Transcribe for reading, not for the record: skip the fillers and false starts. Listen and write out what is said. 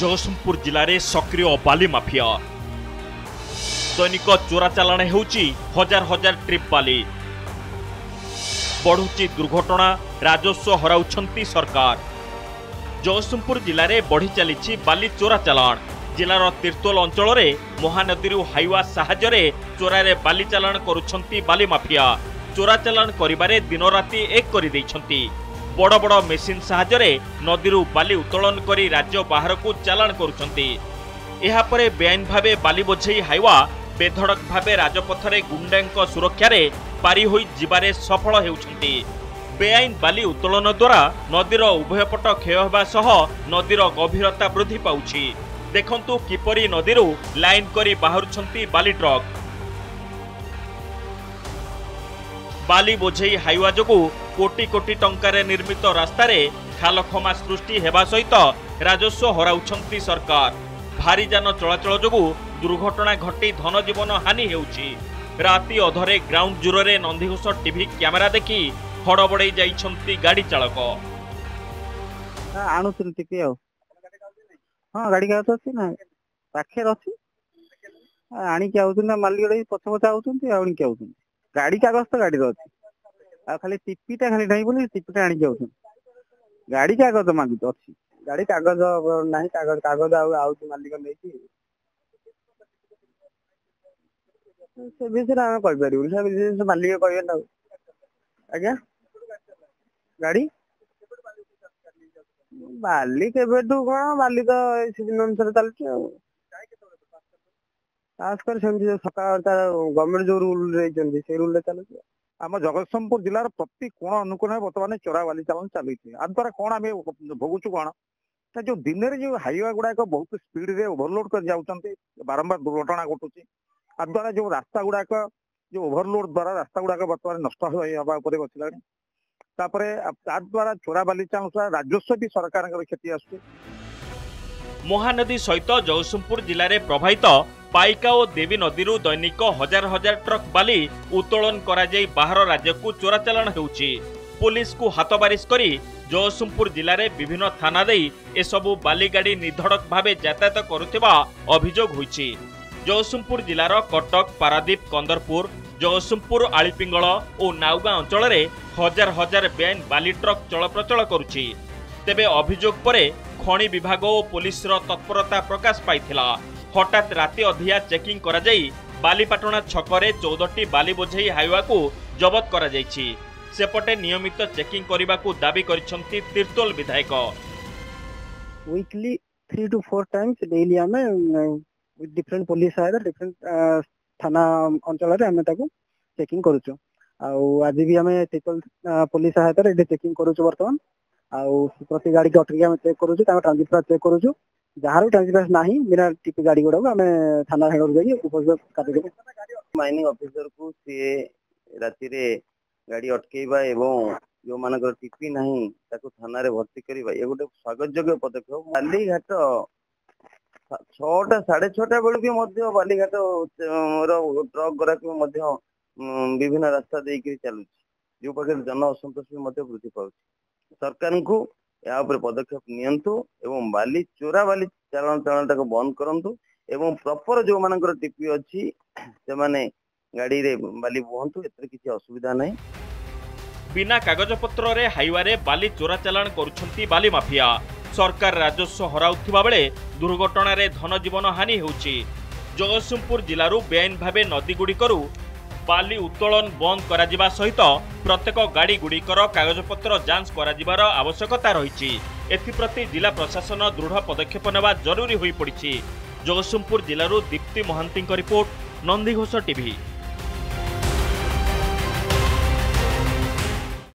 जगतसिंहपुर जिले में सक्रिय बाली माफिया दैनिक चोरा चालाण होउची हजार हजार ट्रिप बाली बढ़ुची दुर्घटना राजस्व हराउछंती सरकार। जगतसिंहपुर जिले में बढ़ी चली बाली चोरा चालाण। जिलार तीर्तोल अंचल में महानदी हाइवा साहाय्य चोरारे बाली चालाण करुछंती बाली माफिया। चोरा चालाण करिबारे दिन राति एक कर देइछंती। बड़ बड़ मेसीन साहाय्य नदी बाली उत्तोलन करी राज्य बाहर को चालाण करुछंती। एहा परे बेआईन भावे बाली बोझेई हाइवा बेधड़क भावे राजपथरे गुंडांक सुरक्षा रे पारी होई जिबारे सफल हेउछंती। बेआईन बाली उत्तोलन द्वारा नदीर उभय पट क्षय होबा सह नदीर गभीरता वृद्धि पाउछि। देखंतु किपरि नदीरू लाइन करी बाहरुछंती बाली ट्रक। बाली बोझेई हाइवा जोगु कोटी कोटी टंकार निर्मित रास्तार खालखमा सृष्टि हेबा सहित राजस्व हराउछंती सरकार। भारी जान चलाचल जोगु दुर्घटना घटी धन जीवन हानि हेउछि। राति अधरे ग्राउंड जीरो रे नंदीघोष टीवी कैमेरा देखि हड़बड़े जाइछंती गाड़ी चालक। आणुथिल टिके हाँ गाड़ी का अच्छी ना पाखे अच्छी आणिक आउछन मालिक पछ पछ आउछन आणिक आउछन गाड़ी कागज तो गाड़ी अच्छी आ खाली टिपिटा खाली नहीं बोली टिपिटा आणिक आउछन गाड़ी कागज मागुच अच्छी गाड़ी कागज नहीं कागज कागज आउछ मालिक नहीं से विषय आम कह पारू से विषय मालिक कहे ना आज्ञा गाड़ी बाली केबेठू कौन बाली तो सीजन अनुसार चलती खास कर सकाल गवर्नमेंट जो रूल रही से रूल चलती। आम जगतसिंहपुर जिलार प्रति कोण अनुकोण बर्तमान चोरा बाली चालन चली द्वारा कौन आम भोगुचु कौन जो दिन में जो हाइवा गुड़ाक बहुत स्पीड रे ओभरलोड कर जाऊँच बारंबार दुर्घटना घटुची द्वारा जो रास्ता गुड़ाक जो ओभरलोड द्वारा रास्ता गुड़ाक बर्तमान नष्ट होगा बसला द्वारा चोरा बाली चालन राजस्व भी सरकार क्षति आस। महानदी सहित जगतसिंहपुर जिले में प्रभावित पाइका और देवी नदी दैनिक हजार हजार ट्रक बाली उत्तोलन करा जाई बाहर राज्य को चोरा चालाण हेउछि। पुलिस को हाथबारिश करी जगतसिंहपुर जिले में विभिन्न थाना दे एसबू बाली गाड़ी निर्धड़क भावे यातायात करुथिबा अभियोग होइछि। जगतसिंहपुर जिलार कटक पारादीप कंदरपुर जगतसिंहपुर आलीपिंगल और नाउगां अंचल में हजार हजार बेआईन बाली ट्रक चलप्रचल करुछि। तेबे अभियोग परे खनि विभाग और पुलिस तत्परता प्रकाश पाइथिला। हठात राति अधिया चेकिंग करा जाई बालीपाटଣା छकरे 14टी बाली बोझेई हाइवा को जबत करा जाइछि। सेपटे नियमित चेकिंग करने को दाबी करिसंती तीर्तोल विधायक। वीकली 3 to 4 टाइम्स डेली आमे विथ डिफरेंट पुलिस आयर डिफरेंट थाना अंचल रे आमे ताको चेकिंग करूछु। आज भी आम तीर्तोल पुलिस सहायता रे चेकिंग करूछु। बर्तमान प्रति गाड़ी के अटकी आम चेक करूछु ट्रांजिट पास चेक करूछु। जहाँ ट्रांजिट पास नहीं बिना टिपी गाड़ी गुड़ा आम थाना हेड जाइए काटिदेबू। माइनिंग ऑफिसर को सी राति गाड़ी अटकेबा एवं जो मानकर टिपी नहीं ताको थाना रे भर्ती करबा ये गोटे स्वागत योग्य पदक्षेप। बाली घाट 6टा 6:30 बेलू भी मध्य बाली घाट ट्रक गुराक विभिन्न रास्ता देकर चलुची जो पाखे जन असंतोष भी वृद्धि पाउछ। सरकार को या पदक्षेप नियंतु एवं बाली चोरा बाली चालाण को बंद करंतु एवं प्रॉपर जो मानकर टीपी अच्छी से माने गाड़ी रे बाली बुहंतु एतरे किसी असुविधा नहीं। बिना कागज पत्र रे हाइवा रे बाली चोरा चालाण करुछंती बाली माफिया। सरकार राजस्व हराउथिबा बेले दुर्घटना रे धन जीवन हानि हेउछि। जगतसिंहपुर जिलारू बेआईन भावे नदी गुड़िकरू बाली उत्तोलन बंद करा जिबा सहित प्रत्येक गाड़ी गुड़िकर कागजपत्र जांच करा जिबार आवश्यकता रहिछि। एथिप्रति जिला प्रशासन दृढ़ पदक्षेप नेबा जरूरी होई पड़िछि। जगतसिंहपुर जिलारू दीप्ति महांती रिपोर्ट, नंदीघोष टीवी।